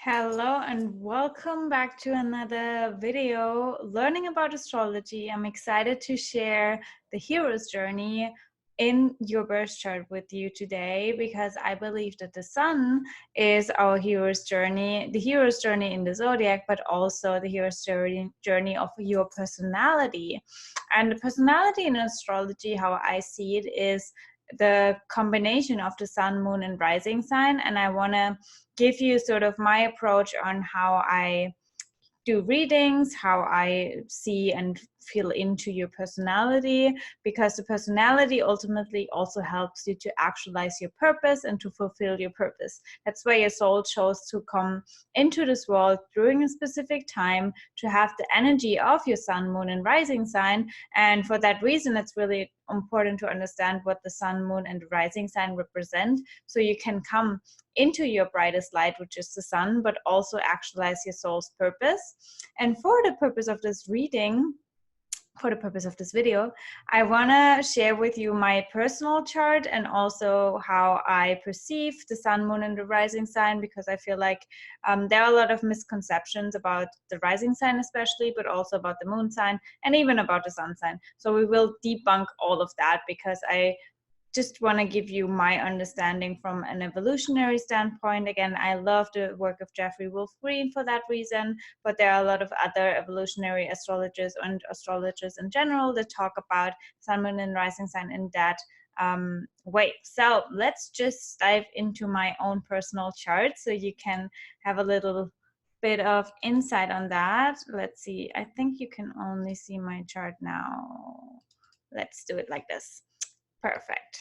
Hello and welcome back to another video learning about astrology. I'm excited to share the hero's journey in your birth chart with you today because I believe that the sun is our hero's journey, the hero's journey in the zodiac, but also the hero's journey of your personality. And the personality in astrology, how I see it, is the combination of the sun, moon, and rising sign. And I want to give you sort of my approach on how I do readings, how I see and feel into your personality, because the personality ultimately also helps you to actualize your purpose and to fulfill your purpose. That's why your soul chose to come into this world during a specific time to have the energy of your sun, moon, and rising sign. And for that reason, it's really important to understand what the sun, moon, and rising sign represent, so you can come into your brightest light, which is the sun, but also actualize your soul's purpose. And for the purpose of this reading, for the purpose of this video, I want to share with you my personal chart and also how I perceive the sun, moon, and the rising sign, because I feel like there are a lot of misconceptions about the rising sign especially, but also about the moon sign and even about the sun sign. So we will debunk all of that because I just want to give you my understanding from an evolutionary standpoint. Again, I love the work of Jeffrey Wolf Green for that reason, but there are a lot of other evolutionary astrologers and astrologers in general that talk about sun, moon, and rising sign in that way. So let's just dive into my own personal chart so you can have a little bit of insight on that. Let's see, I think you can only see my chart now. Let's do it like this. Perfect.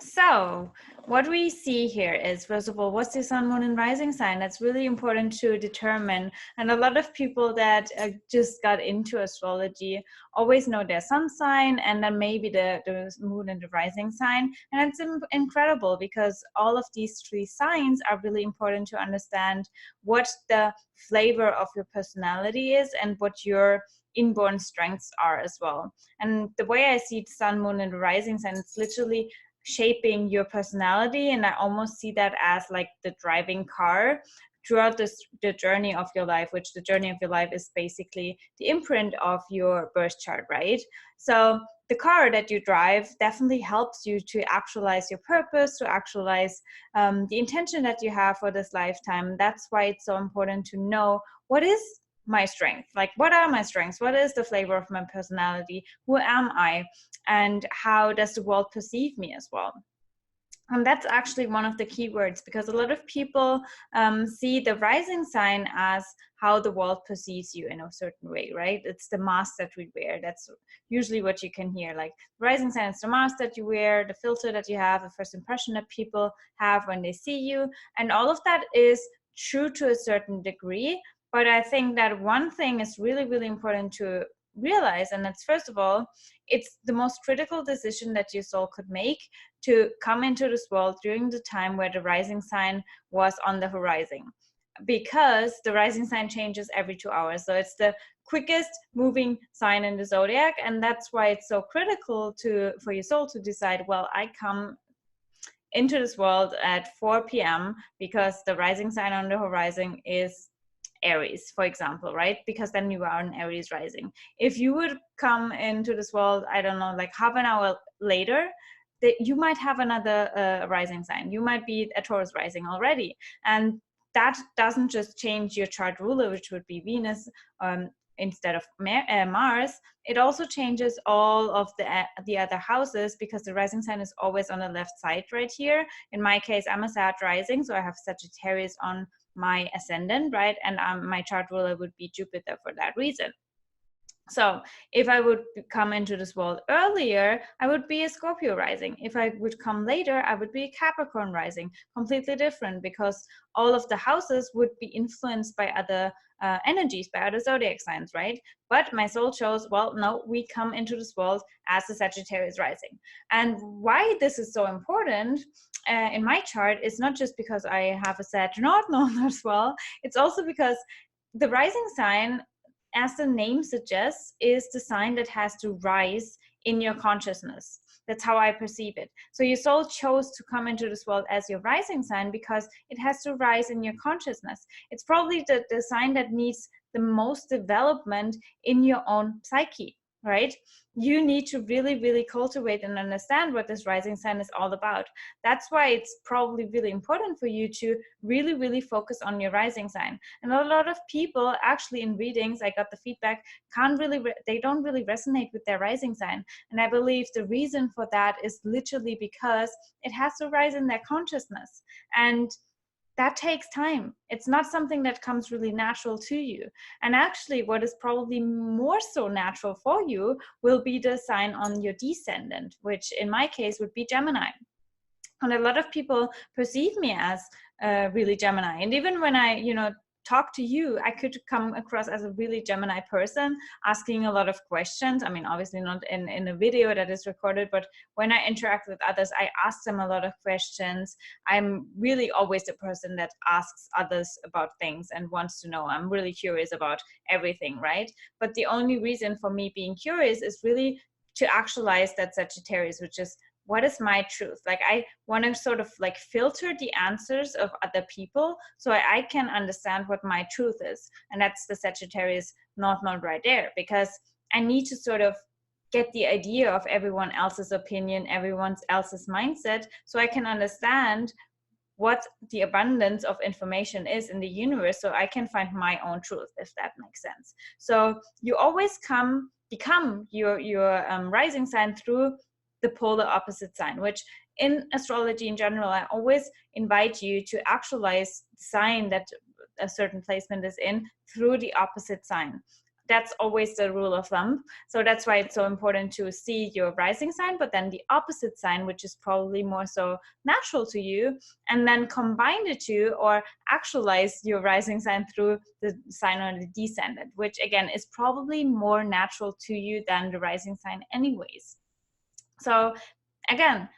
So what we see here is, first of all, what's the sun, moon, and rising sign? That's really important to determine. And a lot of people that just got into astrology always know their sun sign and then maybe the moon and the rising sign. And it's incredible because all of these three signs are really important to understand what the flavor of your personality is and what your inborn strengths are as well. And the way I see the sun, moon, and the rising sign, it's literally shaping your personality, and I almost see that as like the driving car throughout the journey of your life, which the journey of your life is basically the imprint of your birth chart, right? So the car that you drive definitely helps you to actualize your purpose, to actualize the intention that you have for this lifetime. That's why it's so important to know what is my strength, like what are my strengths, what is the flavor of my personality, who am I, and how does the world perceive me as well. And that's actually one of the key words, because a lot of people see the rising sign as how the world perceives you in a certain way, right? It's the mask that we wear. That's usually what you can hear. Like, rising sign is the mask that you wear, the filter that you have, the first impression that people have when they see you. And all of that is true to a certain degree. But I think that one thing is really, really important to realize, and that's, first of all, it's the most critical decision that your soul could make to come into this world during the time where the rising sign was on the horizon, because the rising sign changes every 2 hours. So it's the quickest moving sign in the zodiac, and that's why it's so critical for your soul to decide, well, I come into this world at 4 p.m. because the rising sign on the horizon is Aries, for example, right? Because then you are an Aries rising. If you would come into this world, I don't know, like half an hour later, you might have another rising sign. You might be a Taurus rising already. And that doesn't just change your chart ruler, which would be Venus, instead of Mars. It also changes all of the other houses, because the rising sign is always on the left side right here. In my case, I'm a Sag rising, so I have Sagittarius on my ascendant, right? And my chart ruler would be Jupiter for that reason. So if I would come into this world earlier, I would be a Scorpio rising. If I would come later, I would be a Capricorn rising. Completely different, because all of the houses would be influenced by other energies, by other zodiac signs, right? But my soul chose, well, no, we come into this world as a Sagittarius rising. And why this is so important in my chart is not just because I have a Sag North Node as well. It's also because the rising sign, as the name suggests, is the sign that has to rise in your consciousness. That's how I perceive it. So your soul chose to come into this world as your rising sign because it has to rise in your consciousness. It's probably the sign that needs the most development in your own psyche, right? You need to really, really cultivate and understand what this rising sign is all about. That's why it's probably really important for you to really, really focus on your rising sign. And a lot of people actually in readings, I got the feedback, they don't really resonate with their rising sign. And I believe the reason for that is literally because it has to rise in their consciousness. And that takes time. It's not something that comes really natural to you. And actually, what is probably more so natural for you will be the sign on your descendant, which in my case would be Gemini. And a lot of people perceive me as really Gemini. And even when I, talk to you, I could come across as a really Gemini person, asking a lot of questions. I mean, obviously not in a video that is recorded, but when I interact with others, I ask them a lot of questions. I'm really always the person that asks others about things and wants to know. I'm really curious about everything, right? But the only reason for me being curious is really to actualize that Sagittarius, which is, what is my truth? Like, I want to sort of like filter the answers of other people so I can understand what my truth is. And that's the Sagittarius North Node right there, because I need to sort of get the idea of everyone else's opinion, everyone else's mindset, so I can understand what the abundance of information is in the universe, so I can find my own truth, if that makes sense. So you always become your rising sign through the polar opposite sign, which in astrology in general, I always invite you to actualize the sign that a certain placement is in through the opposite sign. That's always the rule of thumb. So that's why it's so important to see your rising sign, but then the opposite sign, which is probably more so natural to you, and then combine the two or actualize your rising sign through the sign on the descendant, which again is probably more natural to you than the rising sign anyways. So again,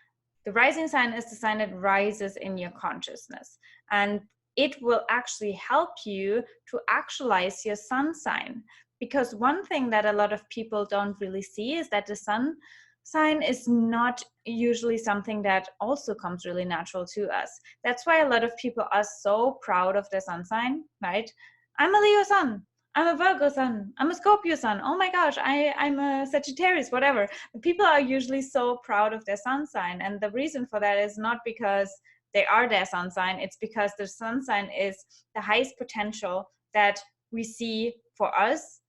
the rising sign is the sign that rises in your consciousness, and it will actually help you to actualize your sun sign. Because one thing that a lot of people don't really see is that the sun sign is not usually something that also comes really natural to us. That's why a lot of people are so proud of their sun sign, right? I'm a Leo sun. I'm a Virgo sun, I'm a Scorpio sun, oh my gosh, I'm a Sagittarius, whatever. People are usually so proud of their sun sign. And the reason for that is not because they are their sun sign, it's because their sun sign is the highest potential that we see for us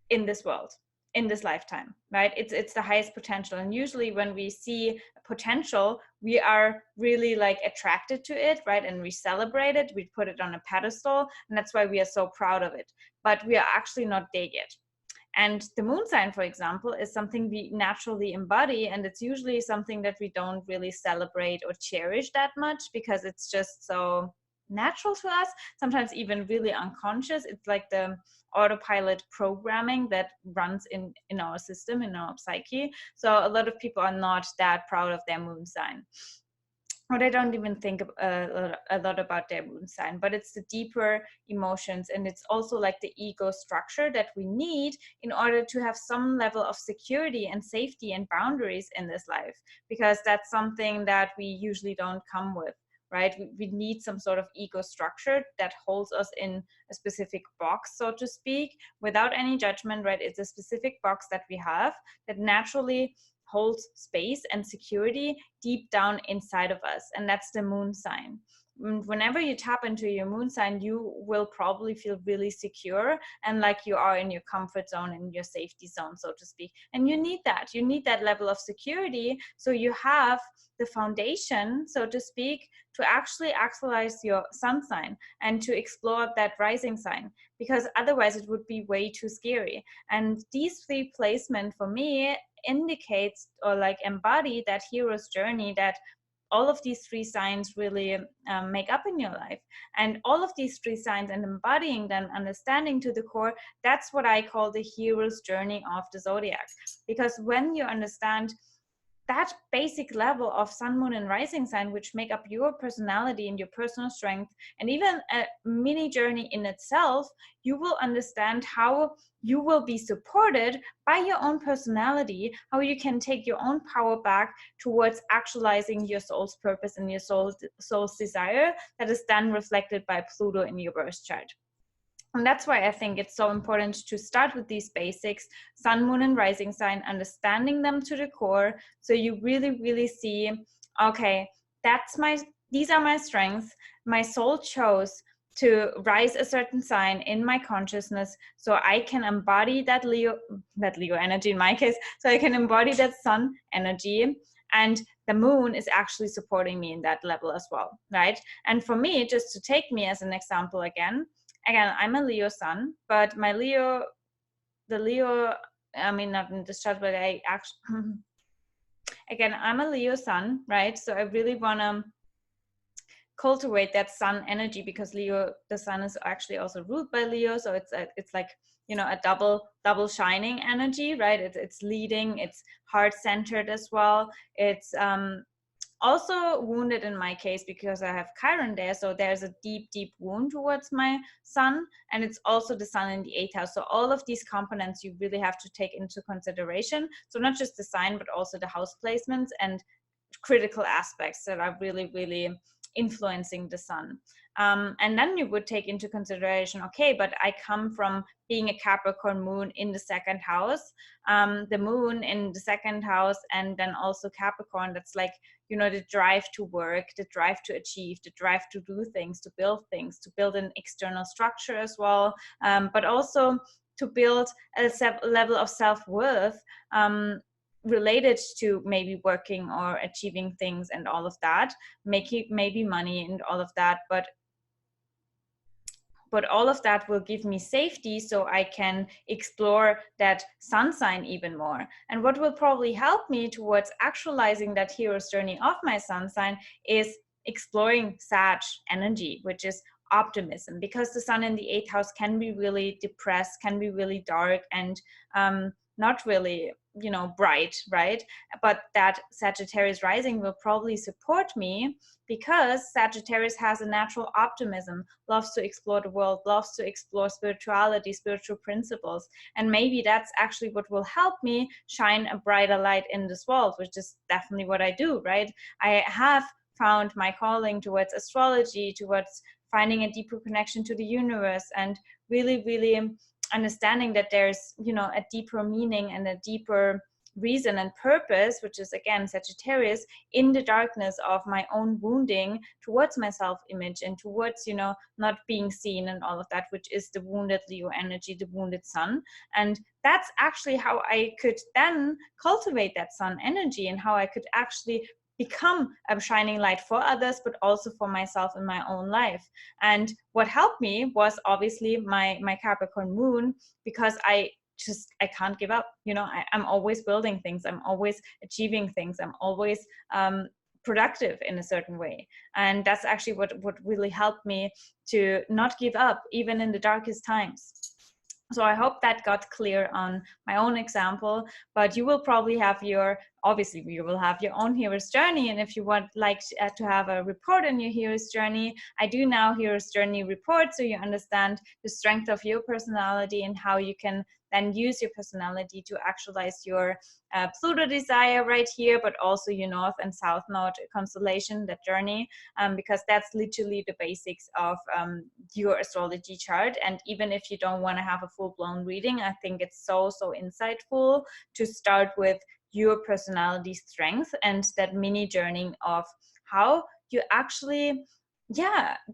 in this world, in this lifetime, right? It's the highest potential. And usually when we see potential, we are really like attracted to it, right? And we celebrate it, we put it on a pedestal, and that's why we are so proud of it. But we are actually not there yet. And the moon sign, for example, is something we naturally embody, and it's usually something that we don't really celebrate or cherish that much because it's just so natural to us, sometimes even really unconscious. It's like the autopilot programming that runs in our system, in our psyche. So a lot of people are not that proud of their moon sign, or they don't even think a lot about their moon sign. But it's the deeper emotions, and it's also like the ego structure that we need in order to have some level of security and safety and boundaries in this life, because that's something that we usually don't come with, right? We need some sort of ego structure that holds us in a specific box, so to speak, without any judgment, right? It's a specific box that we have that naturally holds space and security deep down inside of us, and that's the moon sign. Whenever you tap into your moon sign, you will probably feel really secure and like you are in your comfort zone, in your safety zone, so to speak. And you need that level of security, so you have the foundation, so to speak, to actually actualize your sun sign and to explore that rising sign, because otherwise it would be way too scary. And these three placements for me indicates or like embody that hero's journey that all of these three signs really make up in your life. And all of these three signs and embodying them, understanding to the core, that's what I call the hero's journey of the zodiac. Because when you understand that basic level of sun, moon, and rising sign, which make up your personality and your personal strength, and even a mini journey in itself, you will understand how you will be supported by your own personality, how you can take your own power back towards actualizing your soul's purpose and your soul's desire that is then reflected by Pluto in your birth chart. And that's why I think it's so important to start with these basics, sun, moon, and rising sign, understanding them to the core. So you really, really see, okay, these are my strengths. My soul chose to rise a certain sign in my consciousness, so I can embody that Leo energy in my case, so I can embody that sun energy. And the moon is actually supporting me in that level as well, right? And for me, just to take me as an example again, I'm a Leo sun, but my Leo, I mean, not in this chart, but I actually, again, I'm a Leo sun, right? So I really want to cultivate that sun energy, because Leo, the sun is actually also ruled by Leo. So it's like, you know, a double shining energy, right? It's leading, it's heart-centered as well. It's, also wounded in my case because I have Chiron there, so there's a deep wound towards my sun, and it's also the sun in the 8th house. So all of these components you really have to take into consideration. So not just the sign, but also the house placements and critical aspects that are really influencing the sun. And then you would take into consideration, okay, but I come from being a Capricorn moon in the 2nd house, the moon in the 2nd house, and then also Capricorn, that's like, you know, the drive to work, the drive to achieve, the drive to do things, to build an external structure as well, but also to build a level of self-worth, related to maybe working or achieving things and all of that, making maybe money and all of that, but all of that will give me safety, so I can explore that sun sign even more. And what will probably help me towards actualizing that hero's journey of my sun sign is exploring Sag energy, which is optimism, because the sun in the 8th house can be really depressed, can be really dark, and not really, you know, bright, right? But that Sagittarius rising will probably support me, because Sagittarius has a natural optimism, loves to explore the world, loves to explore spirituality, spiritual principles. And maybe that's actually what will help me shine a brighter light in this world, which is definitely what I do, right? I have found my calling towards astrology, towards finding a deeper connection to the universe, and really understanding that there's, you know, a deeper meaning and a deeper reason and purpose, which is again Sagittarius, in the darkness of my own wounding towards my self-image and towards, you know, not being seen and all of that, which is the wounded Leo energy, the wounded sun. And that's actually how I could then cultivate that sun energy, and how I could actually become a shining light for others, but also for myself in my own life. And what helped me was obviously my Capricorn moon, because I can't give up. You know, I'm always building things, I'm always achieving things, I'm always productive in a certain way. And that's actually what really helped me to not give up even in the darkest times. So I hope that got clear on my own example, but you will probably have obviously you will have your own hero's journey. And if you would like to have a report on your hero's journey, I do now hero's journey report, so you understand the strength of your personality and how you can then use your personality to actualize your Pluto desire right here, but also your North and South Node constellation, that journey, because that's literally the basics of your astrology chart. And even if you don't want to have a full-blown reading, I think it's so insightful to start with your personality strength and that mini journey of how you actually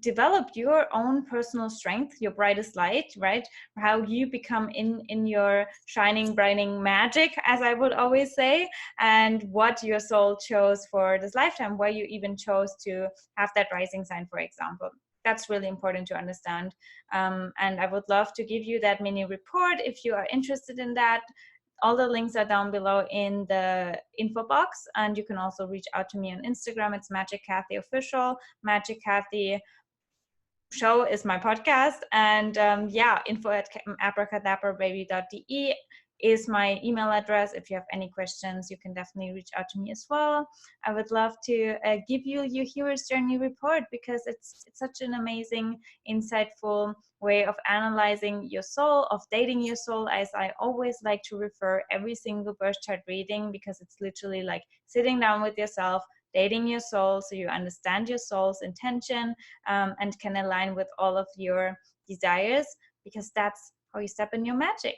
developed your own personal strength, your brightest light, right? How you become in your shining, brightening magic, as I would always say, and what your soul chose for this lifetime, why you even chose to have that rising sign, for example. That's really important to understand. And I would love to give you that mini report if you are interested in that. All the links are down below in the info box, and you can also reach out to me on Instagram. It's Magic Kathy Official. Magic Kathy Show is my podcast, and info@abracadabrababy.de is my email address. If you have any questions, you can definitely reach out to me as well. I would love to give you your hero's journey report, because it's such an amazing, insightful way of analyzing your soul, of dating your soul, as I always like to refer every single birth chart reading, because it's literally like sitting down with yourself, dating your soul, so you understand your soul's intention, and can align with all of your desires, because that's how you step in your magic.